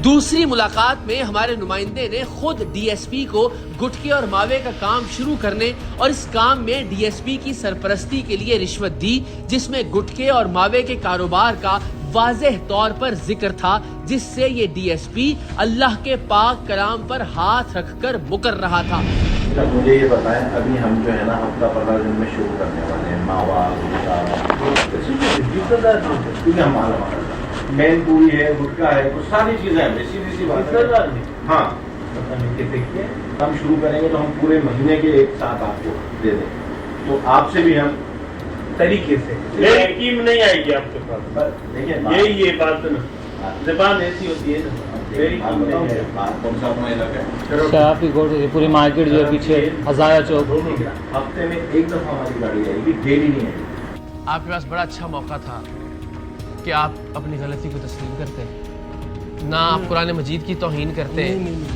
दूसरी मुलाकात में हमारे नुमाइंदे ने खुद डीएसपी को गुटके और मावे का काम शुरू करने और इस काम में डीएसपी की सरपरस्ती के लिए रिश्वत दी, जिसमें गुटके और मावे के कारोबार का वाज़ेह तौर पर जिक्र था, जिससे ये डीएसपी अल्लाह के पाक कलाम पर हाथ रखकर मुकर रहा था। मुझे ये बताएं, अभी हम जो है ना हफ्ता 15 दिन में शुरू करने वाले हैं मावा मेन पूरी है, गुटका है, कुछ सारी चीजें हैं, सीधी सी बात है। हाँ, हम शुरू करेंगे तो हम पूरे महीने के एक साथ आपको दे दें, तो आपसे भी हम तरीके से स्कीम नहीं आएगी आपके पास। देखिए ये बात ना जबान ऐसी होती है ना। कौन सा अपना इलाका है? पूरी मार्केट जो है पीछे हजारा चौक। हफ्ते में एक दफा हमारी गाड़ी आएगी, डेली नहीं आएगी। आपके पास बड़ा अच्छा मौका था कि आप अपनी गलती को तस्लीम करते, ना आप कुरान मजीद की तौहीन करते,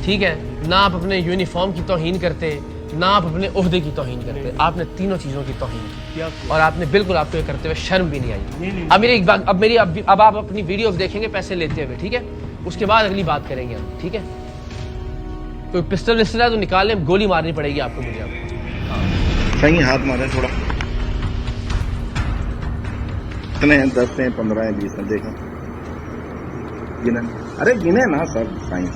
ठीक है, ना आप अपने यूनिफॉर्म की तौहीन करते, ना आप अपने ओहदे की तौहीन करते। आपने तीनों चीज़ों की तौहीन की और आपने बिल्कुल आपको ये करते हुए शर्म भी नहीं आई। अब आप अपनी वीडियोस देखेंगे पैसे लेते हुए, ठीक है, उसके बाद अगली बात करेंगे हम, ठीक है। कोई पिस्टल विस्टल है तो निकाले, गोली मारनी पड़ेगी आपको, मुझे अब सही हाथ मारे थोड़ा, कितने हैं? 10 हैं, 15 हैं, 20 हैं, देखो गिने। अरे गिने ना सब साइंस।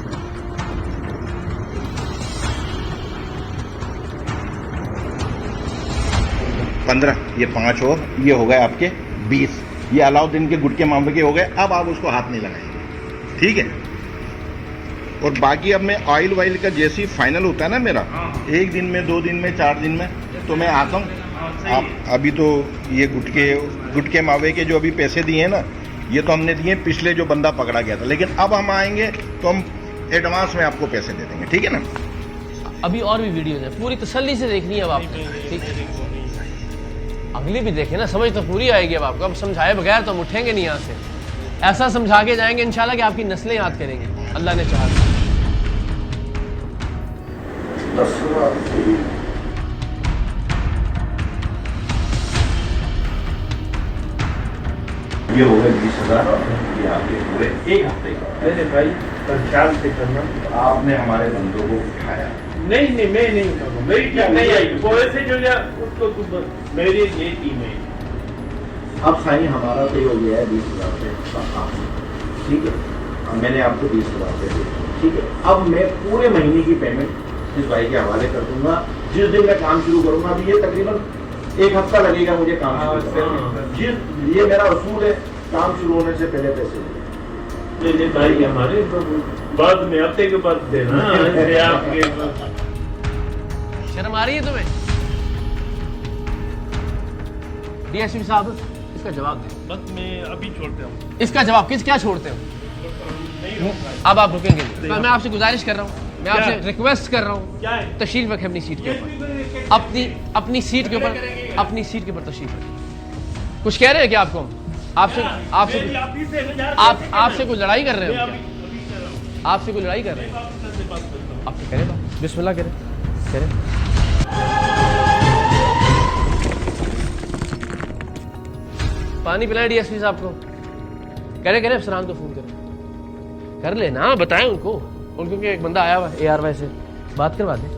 15, ये 5 और ये हो गए आपके 20। ये अलाउद्दीन के गुटके मामले के हो गए। अब आप उसको हाथ नहीं लगाएंगे, ठीक है। और बाकी अब मैं ऑयल वाइल का जैसे ही फाइनल होता है ना मेरा, 1 दिन में, 2 दिन में, 4 दिन में, तो मैं आता हूँ। आप अभी तो ये गुटके मावे के जो अभी पैसे दिए हैं ना, ये तो हमने दिए पिछले जो बंदा पकड़ा गया था, लेकिन अब हम आएंगे तो हम एडवांस में आपको पैसे दे देंगे, ठीक है ना। अभी और भी वीडियोज है, पूरी तसल्ली से देखनी है अब आपने, ठीक है। अगली भी देखें ना, समझ तो पूरी आएगी अब आपको। अब समझाए बगैर तो हम उठेंगे नहीं यहाँ से। ऐसा समझा के जाएंगे इंशाल्लाह कि आपकी नस्लें याद करेंगे, अल्लाह ने चाहा। ये हो गए 20,000, ये आपके पूरे 1 हफ्ते का। मेरे भाई पर ख्याल से करना। आपने हमारे बंदों को उठाया। नहीं, मैं नहीं करूँगा, मेरी टीम नहीं आएगी। वो ऐसे जो उसको मेरी ये टीम है। अब साईं हमारा तो ये हो गया है 20,000 से, ठीक है। अब मैंने आपको 20,000 से दिए, ठीक है। अब मैं पूरे महीने की पेमेंट इस भाई के हवाले कर दूंगा। जिस दिन मैं काम शुरू करूंगा, अभी ये तकरीबन 1 हफ्ता लगेगा मुझे काम जिस ये मेरा उसूल है, काम शुरू होने से पहले पैसे मेरे भाई हमारे बाद में हफ्ते के बाद देना। शर्म आ रही है तुम्हें? डीएसपी साहब, इसका जवाब दें। बस मैं अभी छोड़ता हूँ इसका जवाब क्या छोड़ते हो? अब आप रुकेंगे? तो मैं आपसे गुजारिश कर रहा हूँ, मैं आपसे रिक्वेस्ट कर रहा हूँ, तशरीफ रखें अपनी सीट के ऊपर, अपनी सीट के ऊपर, अपनी सीट के ऊपर तशरीफ रखें। कुछ कह रहे हैं क्या आपको? आपसे कोई लड़ाई कर रहे हो? आपसे कोई लड़ाई कर रहे हैं? आपसे करें बात, बिस्मिल्लाह करें। पानी पिलाएं डीएसपी साहब को। करें अफसरान को फोन कर लेना, बताएं उनको क्योंकि एक बंदा आया हुआ है ARY से, बात करवा दें।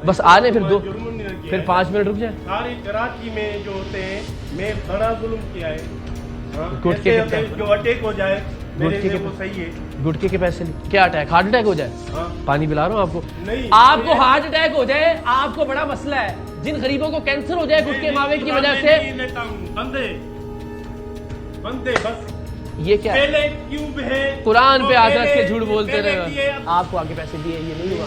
बस आने फिर 5 मिनट रुक जाए। सारी कराची में जो होते हैं, मैं बड़ा जुल्म किया है। गुटके जो अटैक हो जाए मेरे लिए वो सही है। गुटके के पैसे क्या अटैक, हार्ट अटैक हो जाए? पानी पिला रहा हूँ आपको। नहीं, आपको हार्ट अटैक हो जाए, आपको बड़ा मसला है। जिन गरीबों को कैंसर हो जाए गुटके मावे की वजह से, बंदे बस ये क्या पहले क्यूब है, कुरान पे आदत के झूठ बोलते रहे। आपको आगे पैसे दिए, ये नहीं हुआ।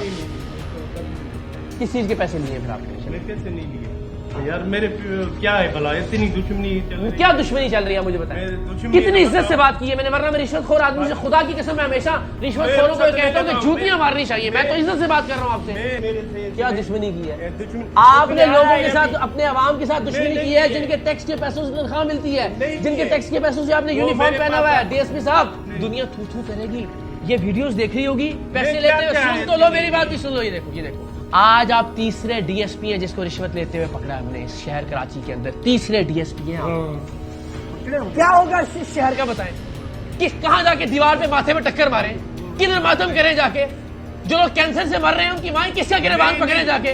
किस चीज के पैसे लिए फिर आपने? मैं कैसे नहीं लिए यार? मेरे क्या है भला, इतनी दुश्मनी चल रही है? क्या दुश्मनी चल रही है मुझे बताएं। कितनी इज्जत से बात की है मैंने, वरना मैं रिश्वतखोर आदमी से खुदा की कसम मैं हमेशा रिश्वतखोरों को कहता हूँ कि जूतियां मारनी चाहिए। मैं तो इज्जत से बात कर रहा हूँ आपसे। क्या दुश्मनी की है आपने? लोगों के साथ, अपने अवाम के साथ दुश्मनी की है, जिनके टैक्स के पैसों से तनख्वाह मिलती है, जिनके टैक्स के पैसों से आपने यूनिफॉर्म पहना हुआ है। डीएसपी साहब, दुनिया थू थू करेगी, ये वीडियोस देख रही होगी, पैसे लेते हुए। सुन तो लो मेरी बात भी सुन लो। ये देखो आज आप तीसरे डीएसपी हैं जिसको रिश्वत लेते हुए पकड़ा है हमने इस शहर कराची के अंदर। तीसरे डीएसपी हैं आप। क्या होगा इस शहर का बताएं? कि कहां जाके दीवार पे माथे में टक्कर मारे, किधर मातम करें जाके। जो लोग कैंसर से मर रहे हैं उनकी माएं किसका गिरबान पकड़े जाके।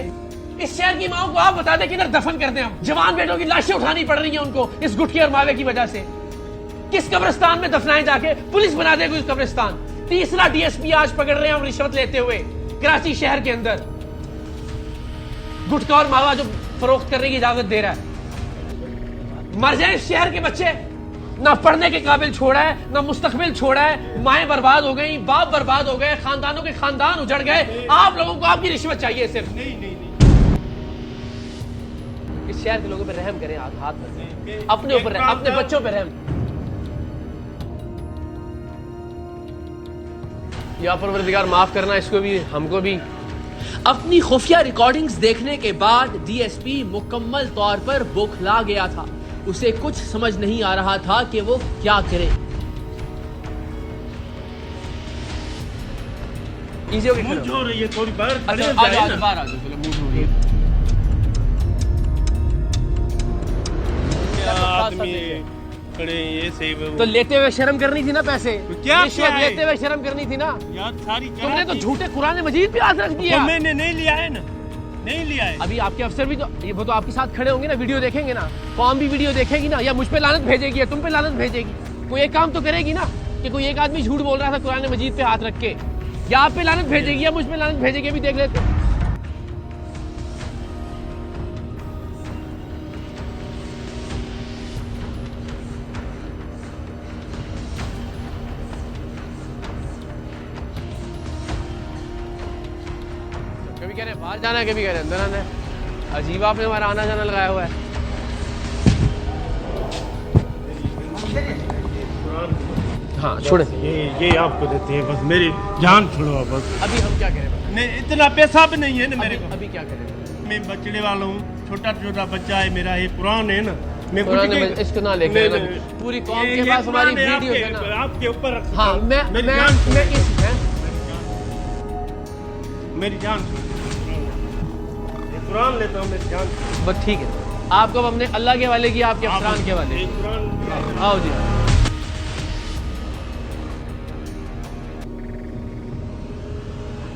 इस शहर की माओ को आप बता दें किधर दफन कर दें हम। जवान बेटों की लाशें उठानी पड़ रही हैं उनको इस गुटकी और मावे की वजह से। किस कब्रिस्तान में दफनाएं जाके, पुलिस बना देगी उस कब्रिस्तान। तीसरा डीएसपी आज पकड़ रहे हैं हम रिश्वत लेते हुए कराची शहर के अंदर। गुटका और मावा जो फरोख्त करने की इजाजत दे रहा है। मर जाए इस शहर के बच्चे, ना पढ़ने के काबिल छोड़ा है, ना मुस्तकबिल छोड़ा है। माएं बर्बाद हो गई, बाप बर्बाद हो गए, खानदानों के खानदान उजड़ गए। आप लोगों को आपकी रिश्वत चाहिए सिर्फ। नहीं इस शहर के लोगों पे रहम करें, हाथ पर अपने ऊपर, अपने बच्चों पे रहम। या परवरदिगार माफ करना इसको भी, हमको भी। अपनी खुफिया रिकॉर्डिंग्स देखने के बाद डीएसपी मुकम्मल तौर पर बौखला गया था। उसे कुछ समझ नहीं आ रहा था कि वो क्या करे। इजी हो गया, मुझ हो रही है थोड़ी बाहर। अच्छा आज बाहर आ जाओ, चलो मुंह हो रही है। आदमी खड़े ये सही तो लेते हुए शर्म करनी थी ना पैसे। तो क्या रिश्वत है? लेते हुए शर्म करनी थी ना। यार सारी तुमने तो झूठे कुरान मजीद पे हाथ रख दिया। तो मैंने नहीं लिया है ना, नहीं लिया है। अभी आपके अफसर भी तो वो तो आपके साथ खड़े होंगे ना, वीडियो देखेंगे ना। कौम भी वीडियो देखेगी ना, या मुझ पे लानत भेजेगी या तुम पे लानत भेजेगी। कोई एक काम तो करेगी ना कि कोई एक आदमी झूठ बोल रहा था कुरान मजीद पे हाथ रख के, या आप पे लानत भेजेगी या मुझ पे लानत भेजेगी। अभी देख लेते। कभी कह रहे हैं बाहर जाना है, कभी कह रहे हैं अंदर आना है। अजीब आपने हमारा आना जाना लगाया हुआ है। हाँ छोड़े, ये आपको देते हैं, बस मेरी जान छोड़ो बस। अभी हम क्या करें? नहीं इतना पैसा भी नहीं है ना मेरे को। अभी क्या करें? मैं बचने वाला हूँ, छोटा छोटा बच्चा है मेरा। ये पुरान है ना, मैं कुरान कुछ में इसको ना लेके आना। पूरी कौम के पास हमारी वीडियो है ना। आपके ऊपर रख। हाँ मैं इस मेरी जान कुरान लेता हूँ, मेरी जान। बस ठीक है। आपको अब हमने अल्लाह के वाले किया, आपके अफसरान के वाले। आओ जी।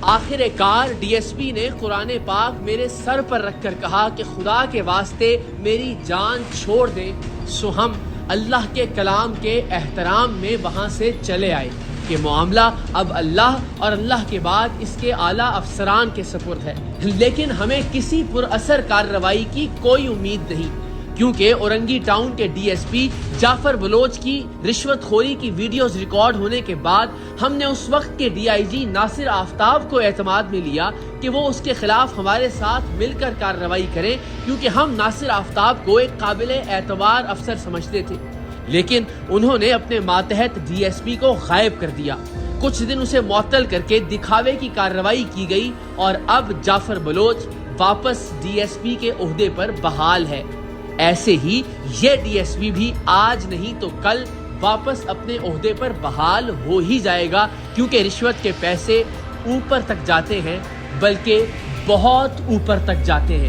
आखिरकार डीएसपी ने कुरान पाक मेरे सर पर रखकर कहा कि खुदा के वास्ते मेरी जान छोड़ दे। सो हम अल्लाह के कलाम के एहतराम में वहाँ से चले आए कि मामला अब अल्लाह और अल्लाह के बाद इसके आला अफसरान के सपुर्द है। लेकिन हमें किसी पुरअसर कार्रवाई की कोई उम्मीद नहीं, क्योंकि औरंगी टाउन के डीएसपी जाफर बलोच की रिश्वतखोरी की वीडियोस रिकॉर्ड होने के बाद हमने उस वक्त के डीआईजी नासिर आफ्ताब को एतमाद में लिया कि वो उसके खिलाफ हमारे साथ मिलकर कार्रवाई करें, क्योंकि हम नासिर आफ्ताब को एक काबिल एतबार अफसर समझते थे। लेकिन उन्होंने अपने मातहत डीएसपी को गायब कर दिया। कुछ दिन उसे मुअत्तल करके दिखावे की कार्रवाई की गई और अब जाफर बलोच वापस डीएसपी के ओहदे पर बहाल है। ऐसे ही ये डीएसपी भी आज नहीं तो कल वापस अपने ओहदे पर बहाल हो ही जाएगा, क्योंकि रिश्वत के पैसे ऊपर तक जाते हैं, बल्कि बहुत ऊपर तक जाते हैं।